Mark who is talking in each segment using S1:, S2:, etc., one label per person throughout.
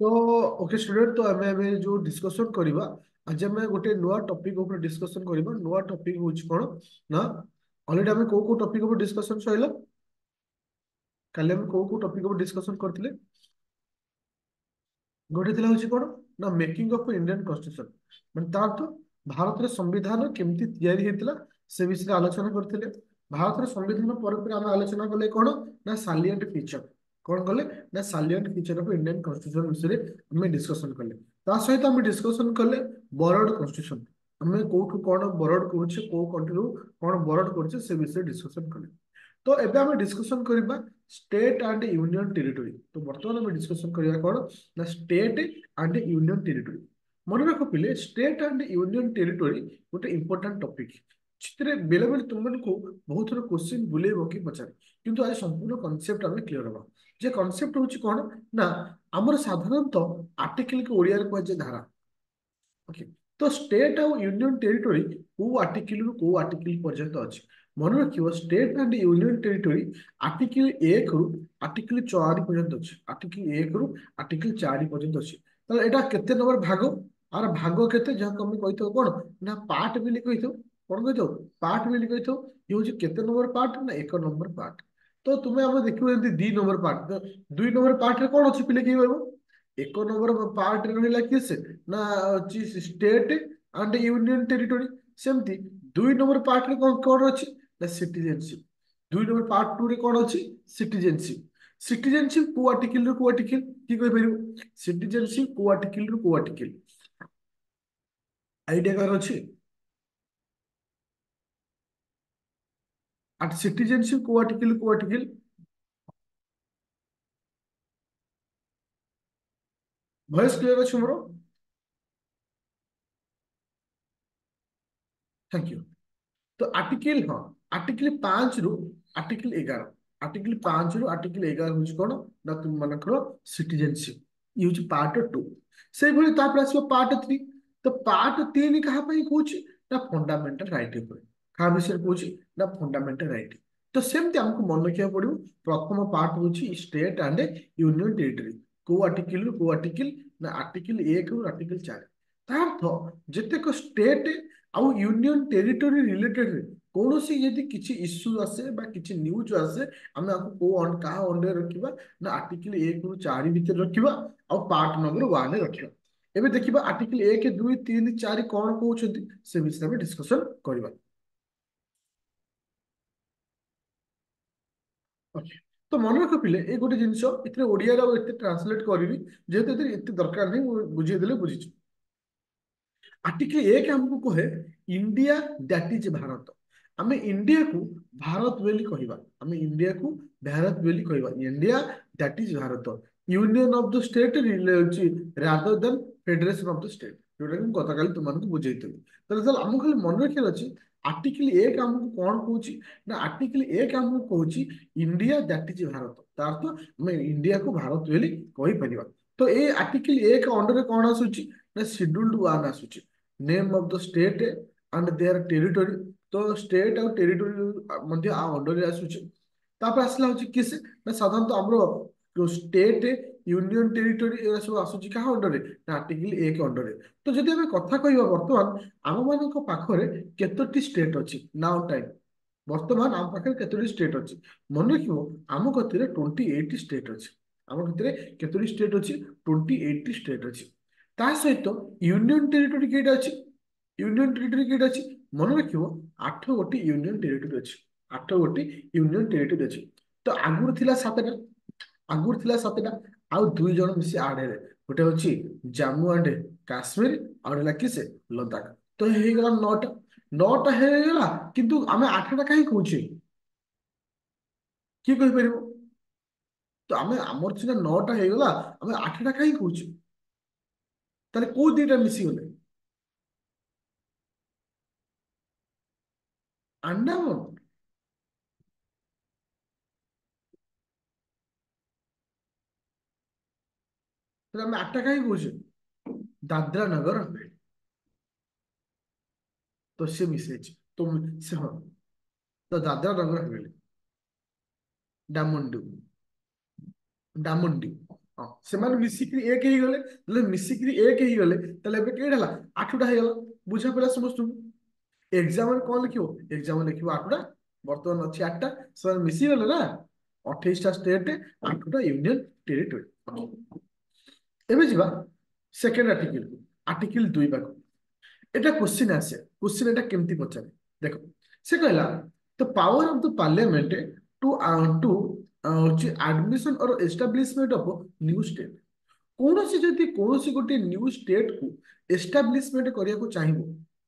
S1: तो okay student, तो आम जो डिस्कसन करवा आज आम गोटे नुआ टॉपिक ऊपर डिस्कसन करवा। नुआ टॉपिक हूँ कौन ना, ऑलरेडी आम को टॉपिक ऊपर डिस्कसन सैला काली आम को टॉपिक ऊपर डिस्कसन करते। गोटे थिला हूँ कौन ना, मेकिंग ऑफ इंडियन कॉन्स्टिट्यूशन मतलब तार तो भारत संविधान केमती तैयारी होता से विषय आलोचना करते। भारत संविधान पर आम आलोचना कले कौन ना, सालिएंट फीचर कौन कले ना, salient feature of Indian constitution विषय आम डिस्कसन कले। ता सहित आम डिस्कसन कले बरड कॉन्स्टिट्यूशन आम कौटू कौन बरड करुचे कौ कंट्री कौन बरड करुचे से विषय डिस्कसन कले। तो एबे आम डिस्कसन करबा स्टेट एंड यूनियन टेरिटरी। तो बर्तमान आम डिस्कसन करबा कौन ना, स्टेट एंड यूनियन टेरिटरी। मन रख पिले, स्टेट एंड यूनियन टेरिटरी गोटे इंपोर्टाट टॉपिक। चित्रे बेले बेले तुमको बहुत थोड़ा क्वेश्चन बुले बकी पचारे, किंतु आज संपूर्ण कॉन्सेप्ट आम क्लियर हवा। जे कॉन्सेप्ट होची कौन ना, आमर साधारणतः आर्टिकल के ओडिया रे कुछ धारा। ओके, तो स्टेट और यूनियन टेरिटरी को आर्टिकल रू को आर्टिकल पर्यंत अच्छी। मन रखियो, state and union territory article 1 रु आर्टिकल 4 पर्यंत अच्छी। आर्टिकल 1 रु आर्टिकल 4 पर्यंत अच्छी। तो एटा केते नंबर भाग, आर भाग केते जहाँ कमी कहितो कौन ना, पार्ट बिली कहितो। कौन कहितो पार्ट बिली कहितो। ये होची केते नंबर पार्ट ना, 1 नंबर पार्ट। तो तुम्हें हम देखियो जदी 2 नंबर पार्ट, तो 2 नंबर पार्ट रे कौन अछि पिले कि कहबो। 1 नंबर पार्ट रे रहिला किस ना, अछि स्टेट एंड यूनियन टेरिटरी। सेमती 2 नंबर पार्ट रे कौन कौन अछि ना, सिटीजनशिप। 2 नंबर पार्ट 2 रे कौन अछि, सिटीजनशिप। सिटीजनशिप को आर्टिकल रो को आर्टिकल की कहि परिबो। सिटीजनशिप को आर्टिकल रो को आर्टिकल आइडिया कार अछि। at सिटीजनशिप को आर्टिकल को आर्टिकल। वॉइस क्लियर अछि मोर। Thank you. तो आर्टिकल हाँ, आर्टिकल 5 रु आर्टिकल 11। आर्टिकल 5 रु आर्टिकल 11 हूँ कौन ना, तुम मानकर सिटीजनशिप। ये हूँ पार्ट 2। से भली तापर आसो पार्ट 3। तो पार्ट 3 कहा पई कहूची ना, फंडामेंटल राइट ऊपर। कहा विषय कहूची ना, फंडामेंटल राइट। तो सेमती हमको मन रखिया पड़िबो। प्रथम पार्ट हूँ स्टेट एंड यूनियन टेरिटरी को आर्टिकल रु को आर्टिकल ना, आर्टिकल 1 रु आर्टिकल 4। तार अर्थ जेतेक स्टेट आउ यूनियन टेरिटरी रिलेटेड कौन सी यदि किसी इश्यू आसे बा किसी न्यूज आसे, आम आपको क्या अंडर रखा ना, आर्टिकल 1 रु 4 भितर रखा और पार्ट नंबर 1 रखा। एबे देखिबा आर्टिकल 1 2 3 4 कौन कहउछंती से विषय में डिस्कशन करबा। ओके, तो मन रख पिले ए गोटे जिंस इतने ओडिया रो एते ट्रांसलेट करबी जेते एते दरकार नहीं, बुझे देले बुझिछु। आर्टिकल 1 हमको कहे इंडिया दैट इज भारत। आमे इंडिया को भारत बोली कहबा। आमे इंडिया को भारत बोली कहबा। India that is Bharat. Union of the state rather than federation of the state, जोटा कि गत काली तुमको बुझेइतली। तो हमको खाली मन रखियार अछि, आर्टिकल 1 हमको कौन कहूची ना, आर्टिकल 1 हमको कहूची इंडिया दैट इज भारत। तार तो मैं इंडिया को भारत बोली कहि परिबा। तो ए आर्टिकल 1 अंडर कौन आसुची ना, शेड्यूल्ड 1 आसुची, name of the state and their territory. तो स्टेट और टेरिटरी मध्य आ अंडर रे आसुची। तापर आसला होची किस ना, साधारणतः हमरो जो स्टेट यूनियन टेरिटरी एरा सब आसुची का अंडर रे ना, आर्टिकल 1 अंडर रे। तो जदि हम कथा कहिबा वर्तमान आम मानक पाखरे केतोटी स्टेट अछि नाउ टाइम। वर्तमान आम पाखे केतोटी स्टेट अछि मन रखिबो, आम कतिरे 28 स्टेट अछि। आम कतिरे केतोटी स्टेट अछि, 28 स्टेट अछि। ता सहित यूनियन टेरिटरी केटा अछि, यूनियन टेरिटरी केटा अछि मन रखिबो, 8 गोटी यूनियन टेरिटरी अछि। 8 गोटी यूनियन टेरिटरी अछि। तो आगुर थिला 7टा, आगुर थिला 7टा आउ 2 जण मिसी आड हेले। गोटे अछि जम्मू एंड काश्मीर और होला किसे लद्दाख। तो हे गला 9टा। 9टा हे गला, किंतु आमे 8टा काहे कहूचे की कहि परिबो। तो आमे हमर सिना 9टा हे गला, आमे 8टा काहे कहूचे। ताले को दिटा मिसी गले अंडमान। ତାହେଲେ ଆମେ 8ଟା କାହିଁ କହୁଛେ, ଦାଦ୍ରା ନଗର ହଭେଲି ତ ସେ ମିଶେଇଛି। ତ ସେ ହଁ, ତ ଦାଦ୍ରା ନଗର ହଭେଲି ଡାମନ ଡିଉ, ଡାମନ ଡିଉ। ହଁ ସେମାନେ ମିଶିକିରି ଏକ ହେଇଗଲେ, ତାହେଲେ ମିଶିକିରି ଏକ ହେଇଗଲେ ତାହେଲେ ଏବେ କେଇଟା ହେଲା, 8ଟା ହେଇଗଲା। ବୁଝା ପଡିଲା ସମସ୍ତଙ୍କୁ? ଏକ୍ସାମରେ କଣ ଲେଖିବ, ଏକ୍ସାମରେ ଲେଖିବ 8ଟା, ବର୍ତ୍ତମାନ ଅଛି 8ଟା, ସେମାନେ ମିଶିଗଲେ ନା, 28ଟା ଷ୍ଟେଟ, 8ଟା ୟୁନିୟନ ଟେରିଟୋରି। ଏବେ ଯିବା ସେକେଣ୍ଡ ଆର୍ଟିକଲ, ଆର୍ଟିକଲ 2 ପାଖକୁ। এটা কোশ্চিন আসে, কোশ্চিন এটা কেমতি পচারে দেখো, সে কহিলা the power of the parliament to to হচ্ছে admission or establishment of new state. কୌଣସି ଯଦି କୌଣସି ଗୋଟିଏ ନ୍ୟୁ ଷ୍ଟେଟକୁ ଏଷ୍ଟାବ୍ଲିଶମେଣ୍ଟ କରିବାକୁ ଚାହିଁବ,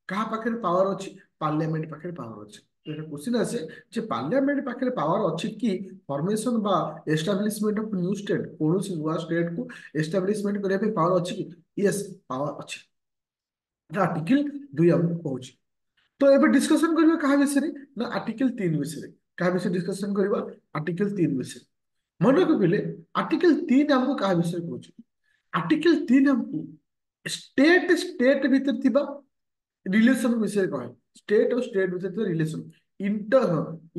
S1: କାହା ପାଖରେ ପାୱାର ଅଛି, ପାର୍ଲାମେଣ୍ଟ ପାଖରେ ପାୱାର ଅଛି। এটা কোশ্চিন আছে যে পার্লামেন্ট পাখে পাওয়ার ଅଛି কি ফর্মেশন বা এস্টাব্লিশমেন্ট অফ নিউ স্টেট, কৌଣସି ନୂଆ ଷ୍ଟେଟକୁ ଏଷ୍ଟାବ୍ଲିଶମେଣ୍ଟ କରିବା ପାଇଁ ପାୱାର ଅଛି କି? ୟେସ୍, ପାୱାର ଅଛି। ଆର୍ଟିକଲ 2 ଆମକୁ କହୁଛି। ତ ଏବେ ଡିସ୍କସନ କରିବା କାହା ବିଷୟରେ, ନା ଆର୍ଟିକଲ 3 ବିଷୟରେ। କାହା ବିଷୟରେ ଡିସ୍କସନ କରିବା, ଆର୍ଟିକଲ 3 ବିଷୟରେ। ମନେ ରଖିଲେ ଆର୍ଟିକଲ 3 ଆମକୁ କାହା ବିଷୟରେ କହୁଛି, ଆର୍ଟିକଲ 3 ଆମକୁ ଷ୍ଟେଟ ଷ୍ଟେଟ ଭିତରେ ଥିବା ରିଲେସନ ବିଷୟରେ କହେ। ଷ୍ଟେଟ ଆଉ ଷ୍ଟେଟ ଭିତରେ ଥିବା ରିଲେସନ,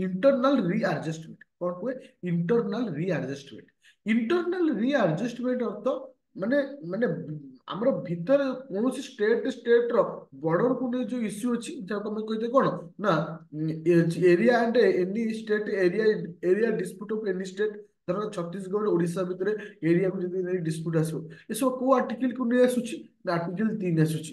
S1: ଇଣ୍ଟରନାଲ ରିଆଡଜଷ୍ଟମେଣ୍ଟ, କଣ କୁହେ, ଇଣ୍ଟରନାଲ ରିଆଡଜଷ୍ଟମେଣ୍ଟ। ଇଣ୍ଟରନାଲ ରିଆଡଜଷ୍ଟମେଣ୍ଟ ଅର୍ଥ ମାନେ ମାନେ ଆମର ଭିତରେ କୌଣସି ଷ୍ଟେଟର ବର୍ଡରକୁ ନେଇ ଯୋଉ ଇସ୍ୟୁ ଅଛି, ଯାହାକୁ ଆମେ କହିତେ କଣ ନା area and any state area, area dispute of any state. ଧର ଛତିଶଗଡ଼ ଓଡିଶା ଭିତରେ ଏରିଆକୁ ଯଦି ନେଇ ଡିସ୍ପ୍ୟୁଟ ଆସିବ, ଏସବୁ କୋଉ ଆର୍ଟିକଲକୁ ନେଇ ଆସୁଛି, ନା ଆର୍ଟିକଲ 3 ଆସୁଛି।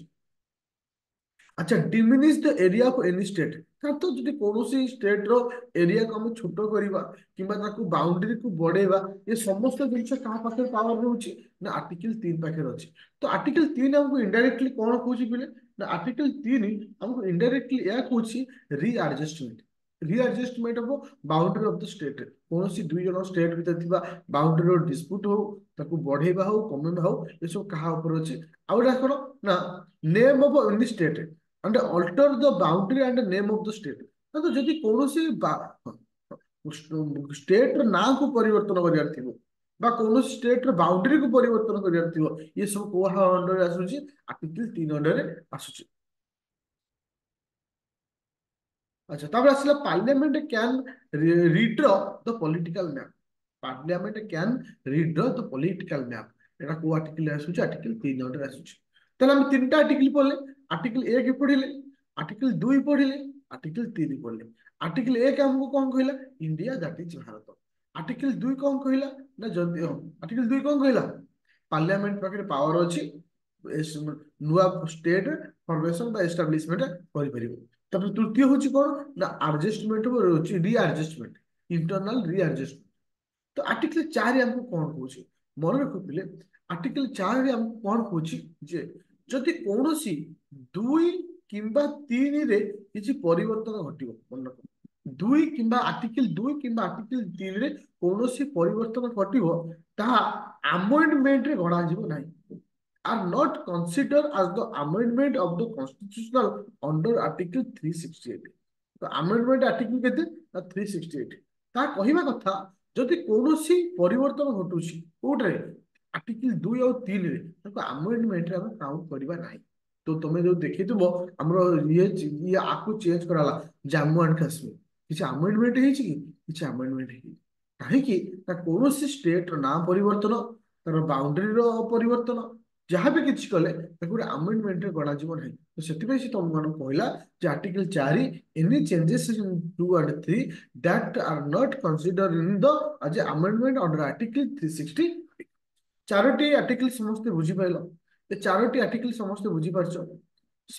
S1: আচ্ছা, diminish the area of any state, তো যদি কৌଣସି ଷ୍ଟେଟର ଏରିଆକୁ ଆମେ ଛୋଟ କରିବା କିମ୍ବା ତାକୁ ବାଉଣ୍ଡରୀକୁ ବଢେଇବା, ଏ ସମସ୍ତ ଜିନିଷ କାହା ପାଖରେ ପାୱାର ରହୁଛି, ନା ଆର୍ଟିକଲ 3 ପାଖରେ ଅଛି। ତ ଆର୍ଟିକଲ 3 ଆମକୁ ଇନଡାଇରେକ୍ଟଲି କଣ କହୁଛି ପିଲେ, ନା ଆର୍ଟିକଲ 3 ଆମକୁ ଇନଡାଇରେକ୍ଟଲି ଏହା କହୁଛି readjustment, readjustment of boundary of the state. କୌଣସି ଦୁଇ ଜଣ ଷ୍ଟେଟ ଭିତରେ ଥିବା ବାଉଣ୍ଡରୀର ଡିସ୍ପ୍ୟୁଟ ହଉ, ତାକୁ ବଢେଇବା ହଉ କମେଇବା ହଉ, ଏସବୁ କାହା ଉପରେ ଅଛି। ଆଉ ଏଟା କଣ, ନା name of any state and alter the boundary and the name of the state। ତ ଯଦି କୌଣସି ଷ୍ଟେଟର ନାଁକୁ ପରିବର୍ତ୍ତନ କରିବାର ଥିବ ବା କୌଣସି ଷ୍ଟେଟର ବାଉଣ୍ଡରୀକୁ ପରିବର୍ତ୍ତନ କରିବାର ଥିବ, ଏ ସବୁ କୋଉ ଅଣ୍ଡରରେ ଆସୁଛି, ଆର୍ଟିକଲ 3 ଅଣ୍ଡରରେ ଆସୁଛି। আচ্ছা, তারপরে আসলে parliament can redraw the political map. Parliament can redraw the political map, এটা কোন আর্টিকেলে আসুଛି, আর্টিকেল 3 অর্ডারে আসুଛି। তাহলে আমি তিনটা আর্টিকেল পড়লে, আর্টিকেল 1 পড়িলে, আর্টিকেল 2 পড়িলে, আর্টিকেল 3 পড়লে। আর্টিকেল 1 ଆମକୁ କଣ କହିଲା, India that is Bharat. Article 2 କଣ କହିଲା, ନା ଯଦି ଆର୍ଟିକଲ 2 କଣ କହିଲା, ପାର୍ଲାମେଣ୍ଟ ପାଖରେ ପାୱାର ଅଛି ନୂଆ ଷ୍ଟେଟ ଫର୍ମେସନ ବା ଏଷ୍ଟାବ୍ଲିଶମେଣ୍ଟ କରିପାରିବ। ତାପରେ ତୃତୀୟ ହଉଛି କଣ, ନା ଆଡଜଷ୍ଟମେଣ୍ଟ ରହୁଛି, ରିଆଡଜଷ୍ଟମେଣ୍ଟ, ଇଣ୍ଟରନାଲ ରିଆଡଜଷ୍ଟମେଣ୍ଟ। ତ ଆର୍ଟିକଲ 4 ଆମକୁ କଣ କହୁଛି, ମନେ ରଖିଥିଲେ ଆର୍ଟିକଲ 4 ଆମକୁ କଣ କହୁଛି, ଯେ ଯଦି କୌଣସି 2 କିମ୍ବା 3ରେ କିଛି ପରିବର୍ତ୍ତନ ଘଟିବ, ମନେ ରଖ 2 କିମ୍ବା ଆର୍ଟିକଲ 2 କିମ୍ବା ଆର୍ଟିକଲ 3ରେ କୌଣସି ପରିବର୍ତ୍ତନ ଘଟିବ, ତାହା ଆମେଣ୍ଡମେଣ୍ଟରେ ଗଣାଯିବ ନାହିଁ, are not considered as the amendment of the constitutional under article 368। ତ amendment article କେତେ, ନା 368। ତା କହିବା କଥା ଯଦି କୌଣସି ପରିବର୍ତ୍ତନ ଘଟୁଛି କୋଉଟାରେ, ଆର୍ଟିକଲ 2 ଆଉ 3ରେ, ତାକୁ ଆମେଣ୍ଡମେଣ୍ଟରେ ଆମେ କାଉଣ୍ଟ କରିବା ନାହିଁ। ତ ତମେ ଯୋଉ ଦେଖିଥିବ ଆମର ଇଏ ଆକୁ change Karala, Jammu and Kashmir, କିଛି ଆମେଣ୍ଡମେଣ୍ଟ ହେଇଛି କି, କିଛି ଆମେଣ୍ଡମେଣ୍ଟ ହେଇନି। କାହିଁକି, ନା କୌଣସି ଷ୍ଟେଟର ନାଁ ପରିବର୍ତ୍ତନ, ତାର ବାଉଣ୍ଡରୀର ପରିବର୍ତ୍ତନ, ଯାହା ବି କିଛି କଲେ ତାକୁ ଗୋଟେ ଆମେଣ୍ଡମେଣ୍ଟରେ ଗଣାଯିବ ନାହିଁ। ତ ସେଥିପାଇଁ ସେ ତମମାନଙ୍କୁ କହିଲା ଯେ article 4 any changes in 2 and 3 that are not considered in the as a amendment under article 360। ଚାରୋଟି ଆର୍ଟିକଲ ସମସ୍ତେ ବୁଝିପାରିଲ, ଏ ଚାରୋଟି ଆର୍ଟିକଲ ସମସ୍ତେ ବୁଝିପାରୁଛ,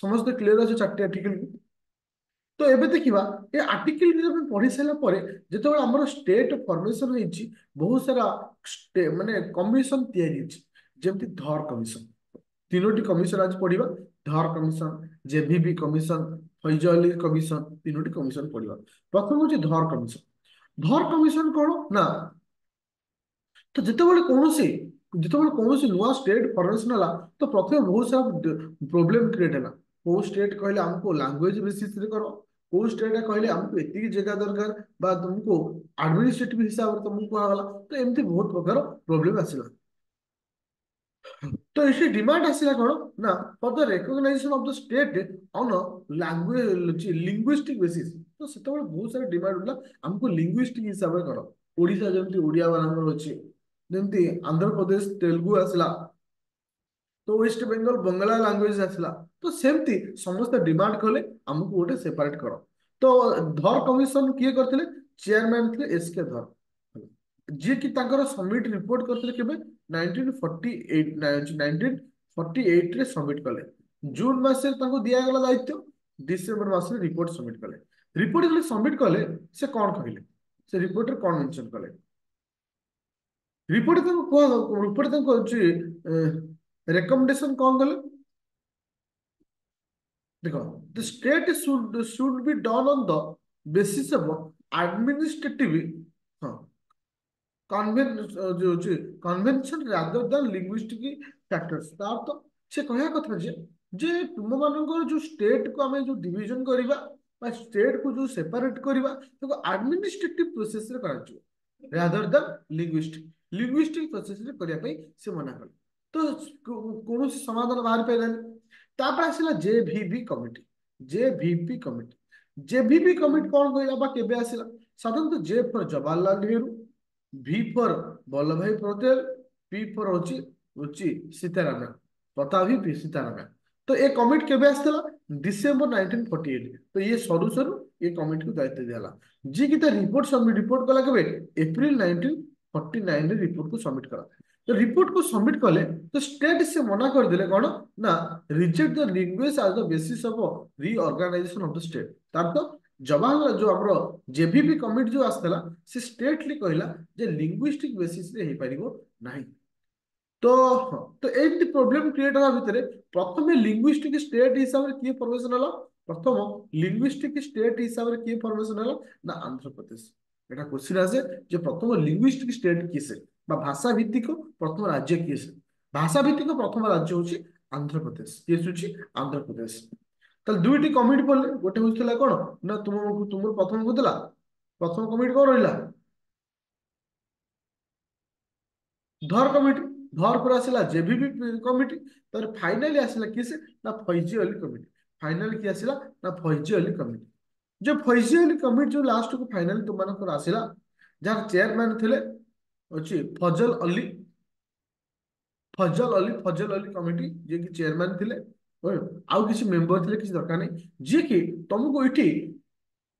S1: ସମସ୍ତେ କ୍ଲିୟର ଅଛି 4ଟି ଆର୍ଟିକଲ। ତ ଏବେ ଦେଖିବା ଏ ଆର୍ଟିକଲ ଆମେ ପଢି ସାରିଲା ପରେ, ଯେତେବେଳେ ଆମର ଷ୍ଟେଟ ଫର୍ମେସନ ହେଇଛି, ବହୁତ ସାରା ମାନେ କମିଶନ ତିଆରି ହେଇଛି, ଯେମିତି ଧର କମିଶନ। 3ଟି କମିଶନ ଆଜି ପଢିବା, ଧର କମିଶନ, ଜେଭିବି କମିଶନ, ଫୈଜଲି କମିଶନ, 3ଟି କମିଶନ ପଢିବା। ପ୍ରଥମ ହଉଛି ଧର କମିଶନ। ଧର କମିଶନ କଣ, ନା ତ ଯେତେବେଳେ କୌଣସି ନୂଆ ଷ୍ଟେଟ ଫର୍ମେସନ ହେଲା, ତ ପ୍ରଥମେ ବହୁତ ସାରା ପ୍ରୋବ୍ଲେମ କ୍ରିଏଟ ହେଲା। କୋଉ ଷ୍ଟେଟ କହିଲେ ଆମକୁ ଲାଙ୍ଗୁଏଜ ବେସିସରେ କର, କୋଉ ଷ୍ଟେଟ କହିଲେ ଆମକୁ ଏତିକି ଜାଗା ଦରକାର, ବା ତୁମକୁ ଆଡମିନିଷ୍ଟ୍ରେଟିଭ ହିସାବରେ ତମକୁ କୁହାଗଲା। ତ ଏମିତି ବହୁତ ପ୍ରକାର ପ୍ରୋବ୍ଲେମ ଆସିଲା। ତ ଏଠି ଡିମାଣ୍ଡ ଆସିଲା କଣ, ନା for the recognition of the state on language linguistic basis. ତ ସେତେବେଳେ ବହୁତ ସାରା ଡିମାଣ୍ଡ ହେଲା, ଆମକୁ ଲିଙ୍ଗୁଇଷ୍ଟିକ ହିସାବରେ କର। ଓଡିଶା ଯେମିତି ଓଡିଆ ମାନଙ୍କର ଅଛି, ଯେମିତି ଆନ୍ଧ୍ରପ୍ରଦେଶ ତେଲୁଗୁ ଆସିଲା, तो वेस्ट बेंगल बंगाला लांगुएज आसला। तो सेमती समस्त डिमांड कले आमको गोटे सेपरेट कर। तो धर कमिशन किए करथिले, चेयरमैन थे एस के धर, जी कि तांकर सबमिट रिपोर्ट करथिले केबे 1948 1948 रे सबमिट कले। जून मास रे तांको दिया गला दायित्व, डिसेंबर मास रे रिपोर्ट सबमिट कले। रिपोर्ट जब सबमिट कले से कौन कहले, से रिपोर्ट रे कौन मेंशन कले, रिपोर्ट तांको को रिपोर्ट तांको रेकमेंडेशन कौन कले, देखो the state should be done on the basis of administrative, हाँ, कन्वेन जो ଅଛି convention rather than linguistic factors. तार तो से कहया कथा जे तुम मानकर जो स्टेट को हमें जो डिवीजन करिबा बा स्टेट को जो सेपरेट करिबा तो एडमिनिस्ट्रेटिव प्रोसेस रे कराଯିବ रादर देन लिंग्विस्टिक प्रोसेस रे करिया पई से मना कर। तो कौन समाधान बाहर पाइलानी। तापर आसिला जेवीबी कमिटी। जेवीबी कमिटी कौन कहला बा केबे आसिला, साधारणतः J for Jawaharlal Nehru, V for Vallabhbhai Patel, P for হচ্ছে সীতারামন, পতাভি পি সীতারামন। তো ଏ କମିଟି କେବେ ଆସିଥିଲା, ଡିସେମ୍ବର 1948। ତ ଇଏ ସରୁ ସରୁ ଏ କମିଟିକୁ ଦାୟିତ୍ୱ ଦିଆହେଲା, ଯିଏକି ତା ରିପୋର୍ଟ କଲା କେବେ, ଏପ୍ରିଲ 1949 ରେ ରିପୋର୍ଟକୁ ସବମିଟ କଲା। ତ ରିପୋର୍ଟକୁ ସବମିଟ କଲେ ତ ଷ୍ଟେଟ ସେ ମନା କରିଦେଲେ କଣ ନା, ରିଜେକ୍ଟ ଦ ଲିଙ୍ଗୁଏଜ ଆଜ ଦ basis of reorganisation of the state. ତାର ତ ଜବାହରଲାଲ ଯୋଉ ଆମର जेबीपी कमिटी जो आसला से स्टेटली कहला जे लिंग्विस्टिक बेसिस रे हे परिबो नाही। तो तो एमती प्रोब्लेम क्रिएट होगा भितर प्रथम लिंग्विस्टिक स्टेट हिसाब से किए फॉर्मेशन हला, प्रथम लिंग्विस्टिक स्टेट हिसाब से किए फॉर्मेशन हला ना आंध्र प्रदेश। एटा क्वेश्चन आसे जे प्रथम लिंग्विस्टिक स्टेट किसे बा भाषा भित्तिक प्रथम राज्य किसे, भाषा भित्तिक प्रथम राज्य होची आंध्र प्रदेश, किए होची आंध्र प्रदेश। তাহলে দুইটি কমিটি পড়লে, গোটে হচ্ছিল কোন না তোমার প্রথম হচ্ছিল প্রথম কমিটি কোন রহিলা ধর কমিটি। ধর পরে আসিলা জেভিবি কমিটি। তারপরে ফাইনালি আসিলা কিসে না ফৈজি অলি কমিটি। ফাইনালি কি আসিলা না ফৈজি অলি কমিটি। যে ফৈজি অলি কমিটি যে লাস্ট को ফাইনালি তোমাनकर আসিলা, যার চেয়ারম্যান ଥିଲେ হচ্ছে ଫଜଲ ଅଲି କମିଟି, ଯିଏକି ଚେୟାରମ୍ୟାନ ଥିଲେ। ଆଉ କିଛି ମେମ୍ବର ଥିଲେ, କିଛି ଦରକାର ନାହିଁ, ଯିଏକି ତମକୁ ଏଠି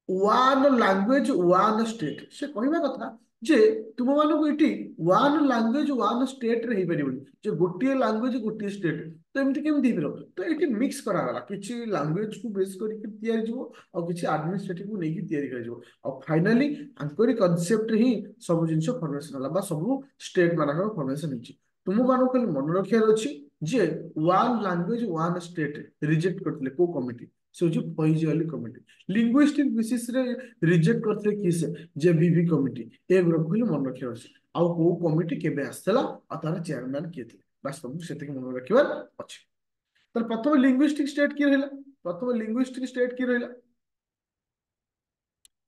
S1: ୱାନ୍ ଲାଙ୍ଗୁଏଜ ୱାନ୍ ଷ୍ଟେଟ୍ ସେ କହିବା କଥା ଯେ ତୁମମାନଙ୍କୁ ଏଠି ୱାନ୍ ଲାଙ୍ଗୁଏଜ ୱାନ୍ ଷ୍ଟେଟରେ ହେଇପାରିବନି, ଯେ ଗୋଟିଏ ଲାଙ୍ଗୁଏଜ ଗୋଟିଏ ଷ୍ଟେଟ। ତ ଏମିତି କେମିତି ହେଇପାରିବ, ତ ଏଠି ମିକ୍ସ କରାଗଲା, କିଛି ଲାଙ୍ଗୁଏଜକୁ ବେସ୍ କରିକି ତିଆରି ଯିବ ଆଉ କିଛି ଆଡମିନିଷ୍ଟ୍ରେଟିଭକୁ ନେଇକି ତିଆରି କରାଯିବ। ଆଉ ଫାଇନାଲି ଆଙ୍କରି କନସେପ୍ଟରେ ହିଁ ସବୁ ଜିନିଷ ଫର୍ମେସନ ହେଲା ବା ସବୁ ଷ୍ଟେଟ ମାନଙ୍କର ଫର୍ମେସନ ହେଇଛି। ତୁମମାନଙ୍କୁ ଖାଲି ମନେ ରଖିବାର ଅଛି ଯେ one language one state reject କରିଥିଲେ କୋଉ କମିଟି, ସେ ହଉଛି ଫୈଜି ଅଲି କମିଟି। लिंग्विस्टिक बेसिस रे रिजेक्ट करते किसे, जेबीबी कमिटी। ए ग्रुप को मन रखियो अछि। आउ को कमिटी केबे आस्तला आ तार चेयरमैन के थे, बस तुम सेते मन रखिबार अछि। तर प्रथम लिंग्विस्टिक स्टेट की रहला, प्रथम लिंग्विस्टिक स्टेट की रहला,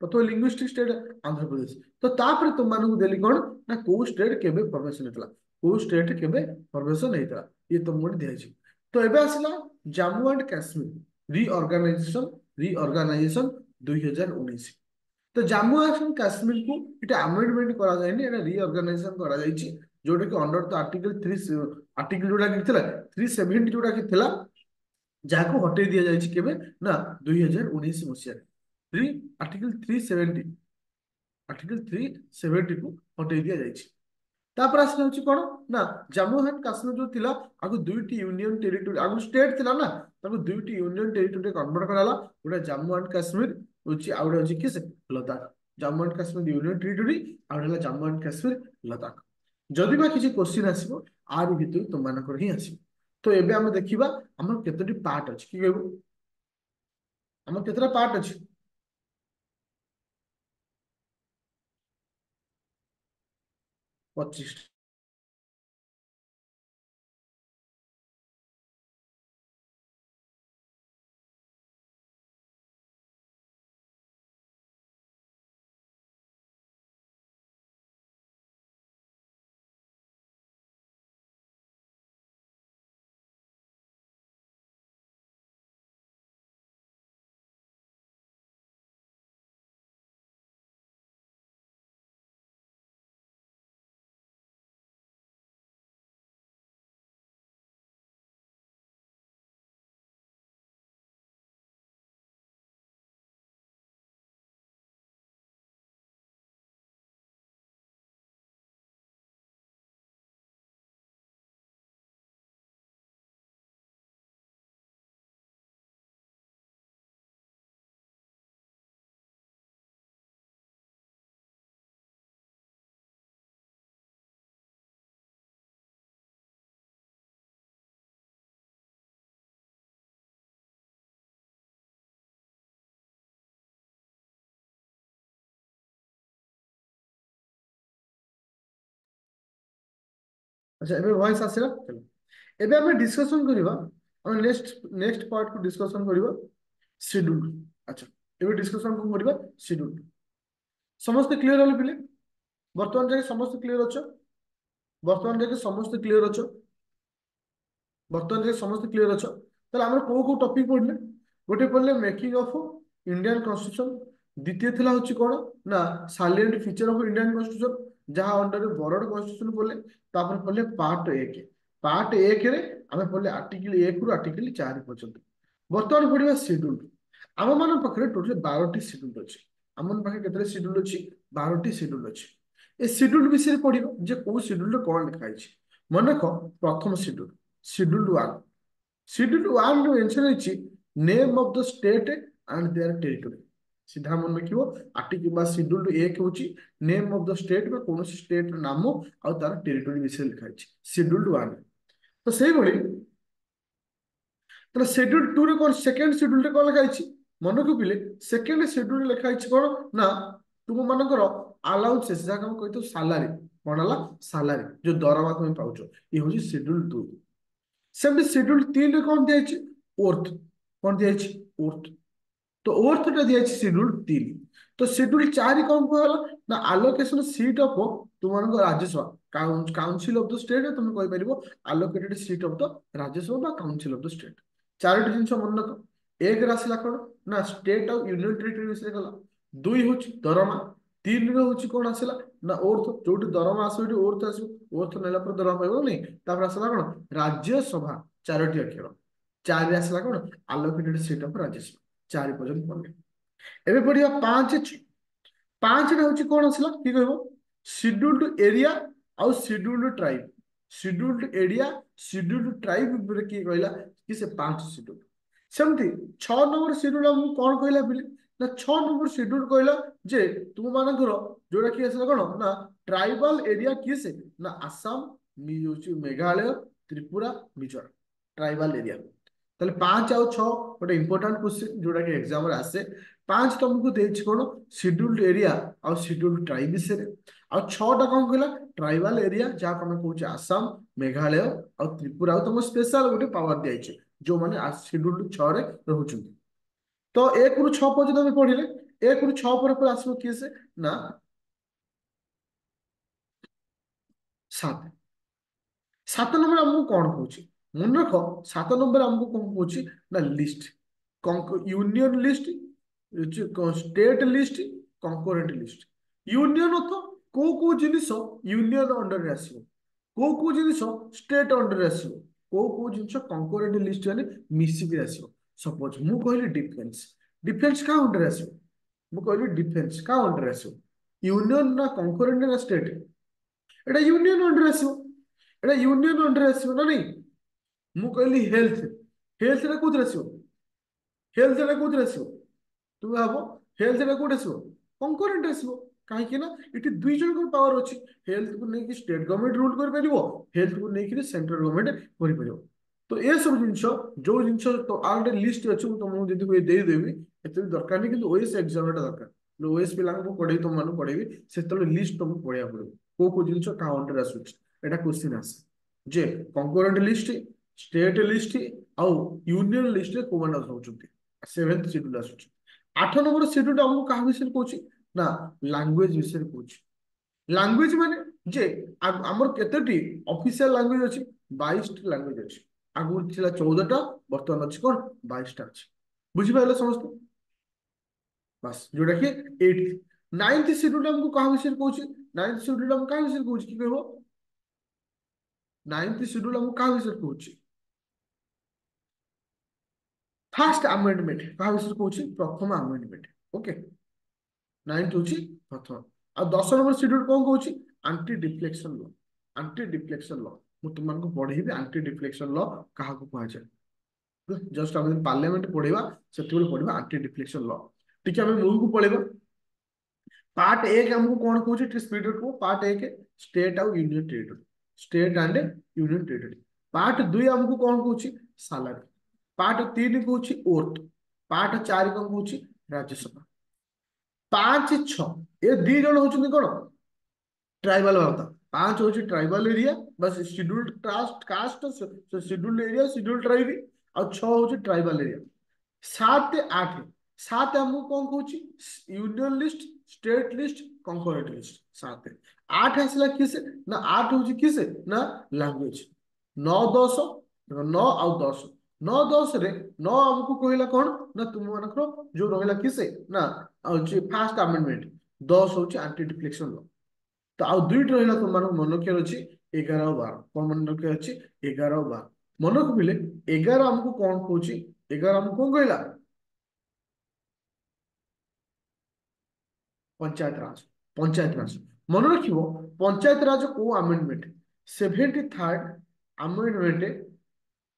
S1: प्रथम लिंग्विस्टिक स्टेट आंध्र प्रदेश। तो तापर तुम मानू देली कोन ना को स्टेट केबे फॉर्मेशन हेतला, को स्टेट केबे फॉर्मेशन हेतला, ये तुम मोड दिया छी। तो एबे आसिला जम्मू एंड काश्मीर रीऑर्गेनाइजेशन 2019। तो जम्मू एंड काश्मीर को इटा अमेंडमेंट करा जायनि, एटा रीऑर्गेनाइजेशन करा जायछि, जोटा कि अंडर द आर्टिकल 3 आर्टिकल जोटा कि थिला 370 जोटा कि थिला, ଯାହାକୁ ହଟେଇ ଦିଆଯାଇଛି କେବେ ନା 2019 ମସିହାରେ। थ्री आर्टिकल 370, आर्टिकल 370 को हटେଇ दिया। तापर आसला होची कोन ना जम्मू एंड काश्मीर जो थिला आगु दुईटी यूनियन टेरिटोरी, आगु स्टेट थिला ना, ताको दुईटी यूनियन टेरिटोरी कन्वर्ट कराला। गोटे जम्मू एंड काश्मीर होची, आउडे होची किस Ladakh. Jammu and Kashmir union territory, आउडे हला जम्मू एंड काश्मीर लद्दाख। जदि बा किछि क्वेश्चन आसीबो आर भितर तुम मानकर ही आसीबो। तो एबे हम देखिबा हमर केतोटी पार्ट अछि, कि कहबो हमर केतरा पार्ट अछि। 25। अच्छा एबे वॉइस आसिला चलो एबे हमें डिस्कशन करिबा हम नेक्स्ट नेक्स्ट पार्ट को डिस्कशन करिबा शेड्यूल। अच्छा एबे डिस्कशन को करिबा शेड्यूल। समस्त क्लियर होले पिले वर्तमान जाके समस्त क्लियर अछ वर्तमान जाके समस्त क्लियर अछ ବର୍ତ୍ତମାନ ଯେ ସମସ୍ତେ କ୍ଲିୟର ଅଛ ତାହେଲେ ଆମର କୋଉ କୋଉ ଟପିକ ପଢିଲେ ଗୋଟେ ପଢିଲେ ମେକିଂ ଅଫ ଇଣ୍ଡିଆନ କନଷ୍ଟିଟ୍ୟୁସନ ଦ୍ୱିତୀୟ ଥିଲା ହଉଛି କଣ ନା ସାଲିଏଣ୍ଟ ଫିଚର ଅଫ ଇଣ୍ଡିଆନ କନଷ୍ଟିଟ୍ୟୁସନ ଯାହା ଅଣ୍ଡରରେ ବରଡ କନଷ୍ଟିଟ୍ୟୁସନ ପଢିଲେ ତାପରେ ପଢିଲେ ପାର୍ଟ ଏକରେ ଆମେ ପଢିଲେ ଆର୍ଟିକଲ 1 ରୁ ଆର୍ଟିକଲ 4 ପର୍ଯ୍ୟନ୍ତ ବର୍ତ୍ତମାନ ପଢିବା ସିଡ୍ୟୁଲ ଆମ ମାନଙ୍କ ପାଖରେ ଟୋଟାଲ 12ଟି ସିଡ୍ୟୁଲ ଅଛି ଆମ ପାଖରେ କେତେଟା ସିଡ୍ୟୁଲ ଅଛି 12ଟି ସିଡ୍ୟୁଲ ଅଛି ଏ ସିଡ୍ୟୁଲ ବିଷୟରେ ପଢିବ ଯେ କୋଉ ସିଡ୍ୟୁଲରେ କଣ ଲେଖା ହେଇଛି ମନେକ ପ୍ରଥମ ସିଡ୍ୟୁଲ Schedule 1. Schedule 1 ରେ mention ହେଇଛି name of the state and their territory. ସିଧା ମନେ ରଖିବ ଆର୍ଟିକଲ ବା schedule 1 ହେଉଛି name of the state ବା କୌଣସି state ର ନାମ ଆଉ ତାର territory ବିଷୟରେ ଲେଖା ହେଇଛି schedule 1 ତ ସେଇଭଳି ତାହେଲେ schedule 2 ରେ କଣ ସେକେଣ୍ଡ schedule ରେ କଣ ଲେଖା ହେଇଛି ମନେ ରଖିଲେ ସେକେଣ୍ଡ schedule ରେ ଲେଖା ହେଇଛି କଣ ନା ତୁମ ମାନଙ୍କର ଆଲାଉନ୍ସେସ୍ ଯାହାକୁ ଆମେ କହିଥାଉ ସାଲାରୀ କଣ ହେଲା ସାଲାରୀ ଯୋଉ ଦରମା ତମେ ପାଉଛ ଇଏ ହେଉଛି schedule 2 ସେମିତି शेड्यूल 3 ରେ କଣ ଦିଆଯାଇଛି ଓର୍ଥ କଣ ଦିଆଯାଇଛି ଓର୍ଥ ତ ଓର୍ଥ ଟା ଦିଆଯାଇଛି शेड्यूल 3 ତ शेड्यूल 4 କଣ କୁହାଗଲା ନା ଆଲୋକେସନ ସିଟ୍ ଅଫ ତୁମମାନଙ୍କ Rajya Sabha council of the state ତମେ କହିପାରିବ ଆଲୋକେଟେଡ ସିଟ୍ ଅଫ ଦ ରାଜ୍ୟସଭା ବା କାଉନସିଲ ଅଫ ଦ ଷ୍ଟେଟ ଚାରୋଟି ଜିନିଷ ମନେ ରଖ ଏକରେ ଆସିଲା କଣ ନା ଷ୍ଟେଟ ଆଉ ୟୁନିୟନ ଟେରିଟୋରୀ ବିଷୟରେ ଗଲା ଦୁଇ ହଉଛି ଦରମା ତିନିରେ ହଉଛି କଣ ଆସିଲା ନା ଓର୍ଥ ଯୋଉଠି ଦରମା ଆସିବ ସେଠି ଓର୍ଥ ଆସିବ ଓର୍ଥ ନେଲା ପରେ ଦରମା ପାଇବ ନାଇଁ ତାପରେ ଆସିଲା କଣ ରାଜ୍ୟସଭା ଚାରୋଟି ଅକ୍ଷର ଚାରିରେ ଆସିଲା କଣ ଆଲୋକେଟେଡ ସିଟ୍ ଅଫ ରାଜ୍ୟସଭା 4 ପର୍ଯ୍ୟନ୍ତ ପଢିଲେ ଏବେ ପଢିବା 5 ପାଞ୍ଚଟା ହଉଛି କଣ ଆସିଲା କି କହିବ ସିଡ୍ୟୁଲ୍ଡ ଏରିଆ ଆଉ scheduled tribe scheduled area scheduled tribe ଉପରେ କିଏ କହିଲା କି ସେ 5 ସିଡ୍ୟୁଲ୍ ସେମିତି 6 ନମ୍ବର ସିଡ୍ୟୁଲ୍ ଆମକୁ କଣ କହିଲା ପିଲେ ନା 6 ନମ୍ବର ସିଡ୍ୟୁଲ୍ କହିଲା ଯେ ତୁମ ମାନଙ୍କର ଯୋଉଟା କି ଆସିଲା କଣ ନା ଟ୍ରାଇବାଲ ଏରିଆ କିଏ ସେ ନା ଆସାମ ହଉଛି ମେଘାଳୟ ତ୍ରିପୁରା ମିଜୋରାମ ଟ୍ରାଇବାଲ ଏରିଆ ତାହେଲେ 5 ଆଉ 6 ଗୋଟେ ଇମ୍ପୋର୍ଟାଣ୍ଟ କ୍ୱେଶ୍ଚିନ୍ ଯୋଉଟା କି ଏକ୍ସାମ ରେ ଆସେ 5 ତମକୁ ଦେଇଛି କଣ ସିଡ୍ୟୁଲ୍ଡ ଏରିଆ ଆଉ ସିଡ୍ୟୁଲ୍ଡ ଟ୍ରାଇବ ବିଷୟରେ ଆଉ 6ଟା କଣ କହିଲା ଟ୍ରାଇବାଲ ଏରିଆ ଯାହାକୁ ଆମେ କହୁଛେ ଆସାମ ମେଘାଳୟ ଆଉ ତ୍ରିପୁରା ଆଉ ତମ ସ୍ପେଶାଲ ଗୋଟେ ପାୱାର ଦିଆଯାଇଛି ଯୋଉମାନେ ସିଡ୍ୟୁଲ୍ଡ 6ରେ ରହୁଛନ୍ତି ତ 1 ରୁ 6 ପର୍ଯ୍ୟନ୍ତ ଆମେ ପଢିଲେ 1 ରୁ 6 ପରେ ପରେ ଆସିବ କିଏ ସେ ନା 7 7 ନମ୍ବର ଆମକୁ କଣ କହୁଛି ମନେ ରଖ 7 ନମ୍ବର ଆମକୁ କଣ କହୁଛି ନା list union list state list concurrent list union ଅର୍ଥ କୋଉ କୋଉ ଜିନିଷ ୟୁନିୟନ ଅଣ୍ଡରରେ ଆସିବ କୋଉ କୋଉ ଜିନିଷ ଷ୍ଟେଟ ଅଣ୍ଡରରେ ଆସିବ କୋଉ କୋଉ ଜିନିଷ କଙ୍କରେଣ୍ଟ ଲିଷ୍ଟ ମାନେ ମିଶିକି ଆସିବ ସପୋଜ ମୁଁ କହିଲି ଡିଫେନ୍ସ ଡିଫେନ୍ସ କାହା ଅଣ୍ଡରରେ ଆସିବ ମୁଁ କହିଲି ଡିଫେନ୍ସ କାହା ଅଣ୍ଡରରେ ଆସିବ ୟୁନିୟନ ନା କଙ୍କରେଣ୍ଟ ନା ଷ୍ଟେଟ ଏଟା ୟୁନିୟନ ଅଣ୍ଡରରେ ଆସିବ ଏଟା ୟୁନିୟନ ଅଣ୍ଡରରେ ଆସିବ ନା ନାଇଁ ମୁଁ କହିଲି ହେଲ୍ଥ ହେଲ୍ଥଟା କୋଉଥିରେ ଆସିବ ହେଲ୍ଥଟା କୋଉଥିରେ ଆସିବ ତୁମେ ଭାବ ହେଲ୍ଥଟା କୋଉଠି ଆସିବ କଙ୍କରେଣ୍ଟ ଆସିବ କାହିଁକି ନା ଏଠି ଦୁଇ ଜଣଙ୍କର ପାୱାର ଅଛି ହେଲ୍ଥକୁ ନେଇକି ଷ୍ଟେଟ ଗଭର୍ଣ୍ଣମେଣ୍ଟ ରୁଲ କରିପାରିବ ହେଲ୍ଥକୁ ନେଇକି ସେଣ୍ଟ୍ରାଲ ଗଭର୍ଣ୍ଣମେଣ୍ଟ କରିପାରିବ ତ ଏସବୁ ଜିନିଷ ଯୋଉ ଜିନିଷ ଆଉ ଗୋଟେ ଲିଷ୍ଟ ଅଛି ମୁଁ ତମକୁ ଯଦି ଦେଇଦେବି ଏତେ ବି ଦରକାର ନାହିଁ କିନ୍ତୁ ଓଏସ୍ ଏକ୍ସାମ ଟା ଦରକାର ଓଏସ୍ ପିଲାଙ୍କୁ ପଢେଇ ତମମାନଙ୍କୁ ପଢେଇବି ସେତେବେଳେ ଲିଷ୍ଟ ତମକୁ ପଢିବାକୁ ପଡିବ କୋଉ କୋଉ ଜିନିଷ କାହା ଅଣ୍ଡରରେ ଆସୁଛି ଏଟା କ୍ୱେଶ୍ଚିନ୍ ଆସେ ଯେ କଙ୍କରେଣ୍ଟ ଲିଷ୍ଟ ଷ୍ଟେଟ ଲିଷ୍ଟ ଆଉ ୟୁନିୟନ ଲିଷ୍ଟରେ କୋଉମାନେ ରହୁଛନ୍ତି 7th ସିଡ୍ୟୁଲ ଆସୁଛି 8 ନମ୍ବର ସିଡ୍ୟୁଲ ଆମକୁ କାହା ବିଷୟରେ କହୁଛି ନା ଲାଙ୍ଗୁଏଜ ବିଷୟରେ କହୁଛି ଲାଙ୍ଗୁଏଜ ମାନେ ଯେ ଆମର କେତୋଟି ଅଫିସିଆଲ ଲାଙ୍ଗୁଏଜ ଅଛି 22ଟି ଲାଙ୍ଗୁଏଜ ଅଛି ଆଗରୁ ଥିଲା 14ଟା ବର୍ତ୍ତମାନ ଅଛି କଣ 22ଟା ଅଛି ବୁଝିପାରିଲେ ସମସ୍ତେ ବାସ୍ ଯୋଉଟା କି 8th 9th ସିଡ୍ୟୁଲ ଆମକୁ କାହା ବିଷୟରେ କହୁଛି 9th ସିଡ୍ୟୁଲ ଆମକୁ କାହା ବିଷୟରେ କହୁଛି କି କହିବ 9th ସିଡ୍ୟୁଲ ଆମକୁ କାହା ବିଷୟରେ କହୁଛି ଫାର୍ଷ୍ଟ ଆମେଣ୍ଡମେଣ୍ଟ କାହା ବିଷୟରେ କହୁଛି ପ୍ରଥମ ଆମେଣ୍ଡମେଣ୍ଟ ଓକେ 9th ହଉଛି ପ୍ରଥମ ଆଉ 10 ନମ୍ବର ସିଡ୍ୟୁଲ କଣ କହୁଛି ଆଣ୍ଟି ଡିଫ୍ଲେକ୍ସନ ଲ ଆଣ୍ଟି ଡିଫ୍ଲେକ୍ସନ ଲ ମୁଁ ତୁମମାନଙ୍କୁ ପଢେଇବି ଆଣ୍ଟି ଡିଫ୍ଲେକ୍ସନ ଲ କାହାକୁ କୁହାଯାଏ ଜଷ୍ଟ ଆମେ ପାର୍ଲାମେଣ୍ଟ ପଢେଇବା ସେତେବେଳେ ପଢିବା ଆଣ୍ଟି ଡିଫ୍ଲେକ୍ସନ ଲ ଟିକେ ଆମେ ମୂଳକୁ ପଳେଇବା ପାର୍ଟ 1 ଆମକୁ କଣ କହୁଛି ଟିକେ ସ୍ପିଡରେ କୁହ ପାର୍ଟ 1 ଷ୍ଟେଟ ଆଉ union territory state and union territory part 2 ଆମକୁ କଣ କହୁଛି ସାଲାରୀ ପାର୍ଟ 3 କହୁଛି ଓର୍ଥ ପାର୍ଟ 4 କଣ କହୁଛି ରାଜ୍ୟସଭା 5 6 ଏ ଦି ଜଣ ହଉଛନ୍ତି କଣ ଟ୍ରାଇବାଲ ବାର୍ତ୍ତା पांच हूँ ट्राइबल एरिया बस scheduled caste caste scheduled area scheduled tribe और छह हूँ ट्राइबल एरिया सात आठ सात आमको कौन कौच union list state list concurrent list सात आठ आसला किसे ना आठ हूँ किसे ना लैंग्वेज नौ दस नौ आउ दस नौ दस रे नौ आमको कहला कौन ना तुम मानकर जो रहा किसे ना फास्ट आमेंडमेंट दस हूँ आंटी डिफ्लेक्शन लॉ तो आउ दुईट रहा तुम मन रखियार अच्छी 11 और 12 कौन मन रखियार अच्छी 11 और 12 मन रखिले 11 आमको कौन कौच 11 आमको कौन कहला पंचायत राज मन रखियो पंचायत राज को amendment 73rd amendment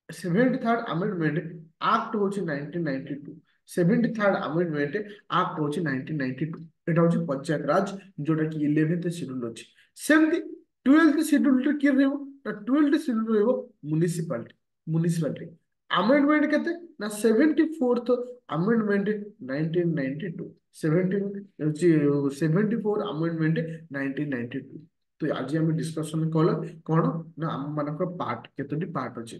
S1: 73rd amendment act होची 1992 73rd आमेंडमेंट एक्ट होची 1992 এটা হচ্ছে পঞ্চায়েত রাজ যেটা কি 11th শিডিউল আছে সেমতি 12th শিডিউল রে কি রহিব না 12th শিডিউল রহিব म्युनिसिपालिटी आमेंडमेंट केते ना 74th आमेंडमेंट 1992 74 आमेंडमेंट 1992 तो आज हम डिस्कशन कल कौन ना आम मानक पार्ट केतोटी पार्ट अच्छे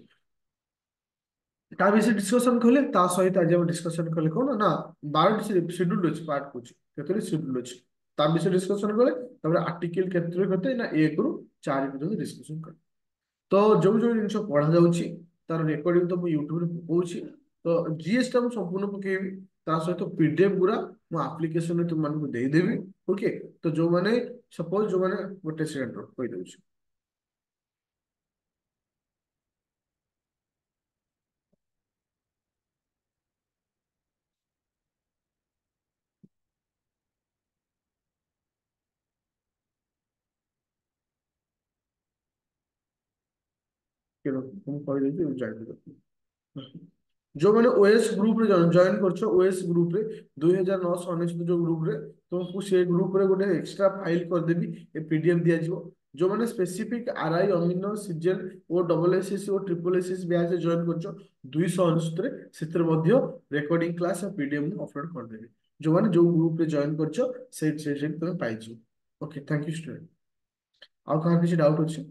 S1: ता विषय डिस्कशन कले ता सहित आज हम डिस्कशन कले कौन ना 12 शेड्यूल अछि पार्ट कुछ केतोटी शेड्यूल अछि ता विषय डिस्कशन कले तबरे आर्टिकल केतरे कते ना 1 रु 4 पर्यंत डिस्कशन कर तो जो जो जिन पढ़ा जाउछि तार रेकॉर्डिंग तो मु यूट्यूब रे पकाउछि तो जीएस टा मु संपूर्ण पकेबी ता सहित पीडीएफ गुरा मु एप्लीकेशन रे तुम मानकु देई देबी ओके तो जो माने सपोज जो माने गोटे सेकंड रो कहि दउछि केरो तुम कहि देछि जानि जो मैंने ओएस ग्रुप रे जॉइन करछो ओएस ग्रुप रे 2999 जो ग्रुप रे तुमको से ग्रुप रे गोटे एक्स्ट्रा फाइल कर देबी ए पीडीएफ दिया जिवो जो मैंने स्पेसिफिक आरआई अमीनो सीजेल O double SS O triple SS batch join करछो 299 रे सेतर मध्य रिकॉर्डिंग क्लास और पीडीएफ में अपलोड कर देबी जो मैंने जो ग्रुप रे जॉइन करछो से तुम पाई जिवो ओके थैंक यू स्टूडेंट और कहाँ किसी डाउट अछि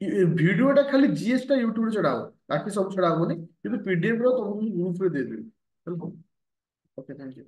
S1: भिडियोटा खाली जीएस टा यूट्यूब रे चढ़ा हो बाकी सब चढ़ा होनी কিন্তু পিডিএফ ର ତମକୁ ଗ୍ରୁପ ରେ ଦେଇଦେବି ହେଲା ଓକେ ଥ୍ୟାଙ୍କ ୟୁ